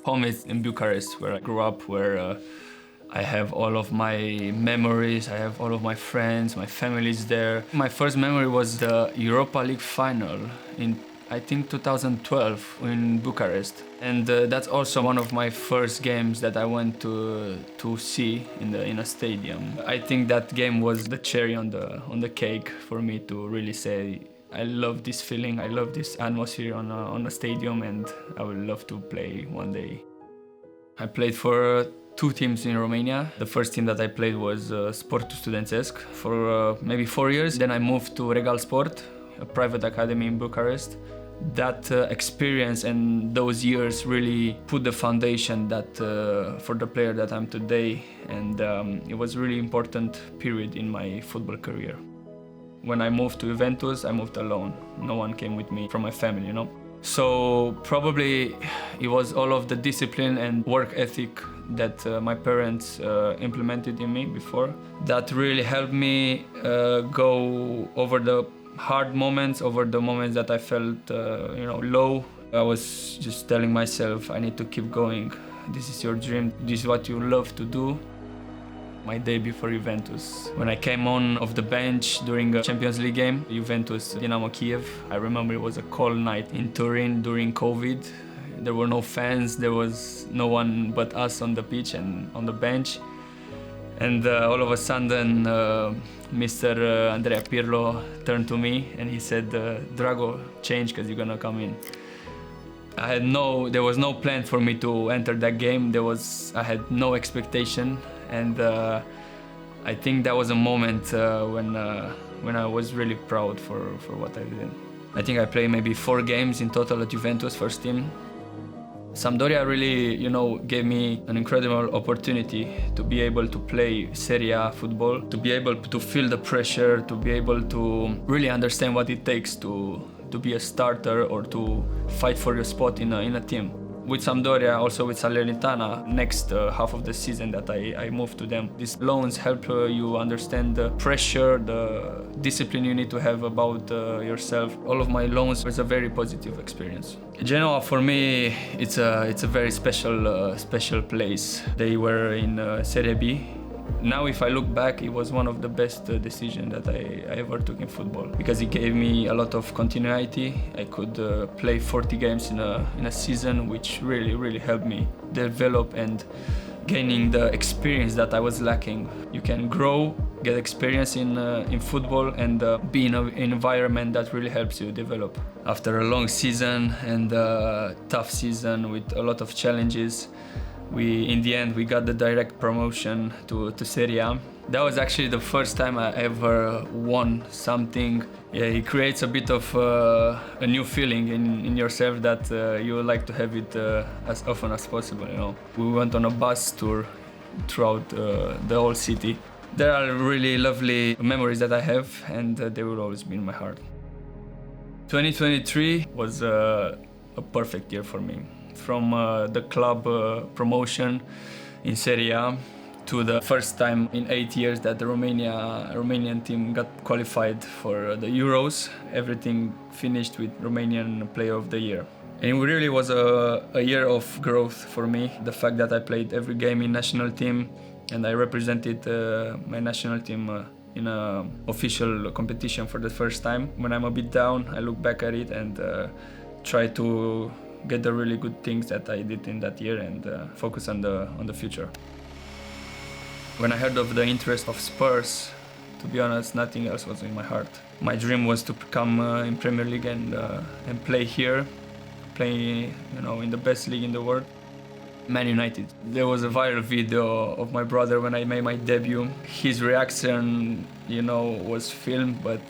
Home is in Bucharest, where I grew up, where I have all of my memories, I have all of my friends, my family is there. My first memory was the Europa League final in, I think, 2012 in Bucharest. And that's also one of my first games that I went to see in a stadium. I think that game was the cherry on the cake for me to really say, I love this feeling, I love this atmosphere on a stadium, and I would love to play one day. I played for two teams in Romania. The first team that I played was Sportul Studențesc for maybe 4 years. Then I moved to Regal Sport, a private academy in Bucharest. That experience and those years really put the foundation that for the player that I'm today, and it was a really important period in my football career. When I moved to Juventus, I moved alone. No one came with me from my family, you know. So probably it was all of the discipline and work ethic that my parents implemented in me before that really helped me go over the hard moments, over the moments that I felt low. I was just telling myself, I need to keep going. This is your dream. This is what you love to do. My debut for Juventus. When I came on off the bench during a Champions League game, Juventus Dynamo Kiev, I remember it was a cold night in Turin during COVID. There were no fans, there was no one but us on the pitch and on the bench. And all of a sudden, Mr. Andrea Pirlo turned to me and he said, Drago, change because you're gonna come in. There was no plan for me to enter that game. I had no expectation. And I think that was a moment when I was really proud for what I did. I think I played maybe 4 games in total at Juventus first team. Sampdoria really, gave me an incredible opportunity to be able to play Serie A football, to be able to feel the pressure, to be able to really understand what it takes to be a starter or to fight for your spot in a team. With Sampdoria, also with Salernitana, next half of the season that I moved to them. These loans help you understand the pressure, the discipline you need to have about yourself. All of my loans was a very positive experience. Genoa, for me, it's a very special place. They were in Serie B. Now, if I look back, it was one of the best decisions that I ever took in football because it gave me a lot of continuity. I could play 40 games in a season, which really helped me develop and gaining the experience that I was lacking. You can grow, get experience in football, and be in an environment that really helps you develop. After a long season and a tough season with a lot of challenges, in the end, we got the direct promotion to Serie A. That was actually the first time I ever won something. Yeah, it creates a bit of a new feeling in yourself that you would like to have it as often as possible. We went on a bus tour throughout the whole city. There are really lovely memories that I have, and they will always be in my heart. 2023 was a perfect year for me. From the club promotion in Serie A to the first time in 8 years that the Romanian team got qualified for the Euros. Everything finished with Romanian Player of the Year. And it really was a year of growth for me. The fact that I played every game in national team and I represented my national team in an official competition for the first time. When I'm a bit down, I look back at it and try to get the really good things that I did in that year and focus on the future. When I heard of the interest of Spurs, to be honest, nothing else was in my heart. My dream was to come in Premier League and play here, play in the best league in the world. Man United. There was a viral video of my brother when I made my debut. His reaction, was filmed, but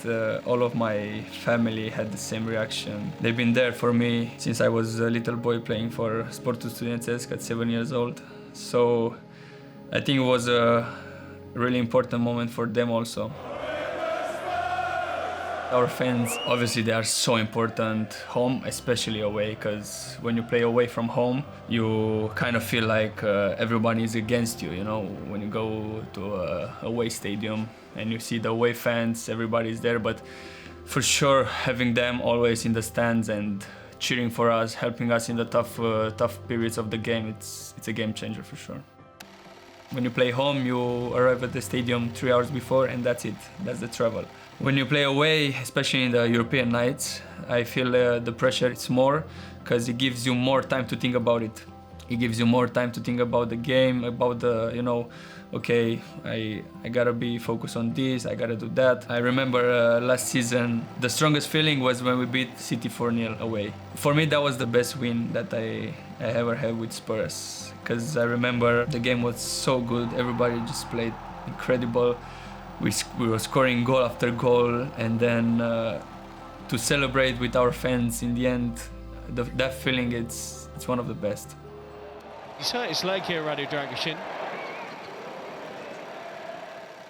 all of my family had the same reaction. They've been there for me since I was a little boy playing for Sportul Studențesc at 7 years old. So I think it was a really important moment for them also. Our fans, obviously, they are so important, home, especially away, because when you play away from home, you kind of feel like everybody is against you, when you go to a away stadium and you see the away fans, everybody's there, but for sure, having them always in the stands and cheering for us, helping us in the tough periods of the game. It's a game changer for sure. When you play home, you arrive at the stadium 3 hours before, and that's it. That's the travel. When you play away, especially in the European nights, I feel the pressure is more, because it gives you more time to think about it. It gives you more time to think about the game, about the, okay, I gotta be focused on this, I gotta do that. I remember last season, the strongest feeling was when we beat City 4-0 away. For me, that was the best win that I ever had with Spurs, because I remember the game was so good, everybody just played incredible. We were scoring goal after goal, and then to celebrate with our fans in the end, that feeling, it's one of the best. He's hurt his leg here, Radu Dragoshin.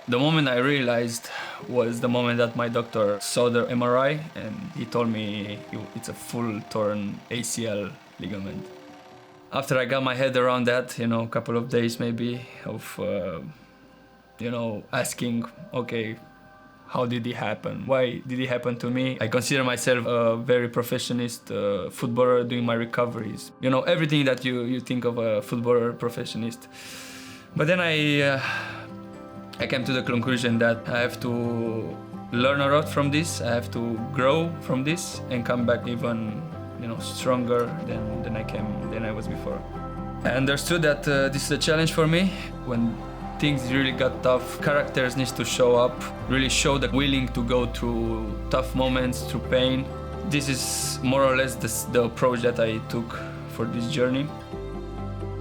The moment I realized was the moment that my doctor saw the MRI, and he told me it's a full torn ACL ligament. After I got my head around that, a couple of days maybe of, asking, okay, how did it happen? Why did it happen to me? I consider myself a very professionist footballer doing my recoveries. Everything that you think of a footballer professionist. But then I came to the conclusion that I have to learn a lot from this. I have to grow from this and come back even, stronger than I was before. I understood that this is a challenge for me. When things really got tough, characters need to show up, really show that willing to go through tough moments, through pain. This is more or less the approach that I took for this journey.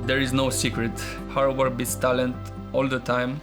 There is no secret. Hard work beats talent all the time.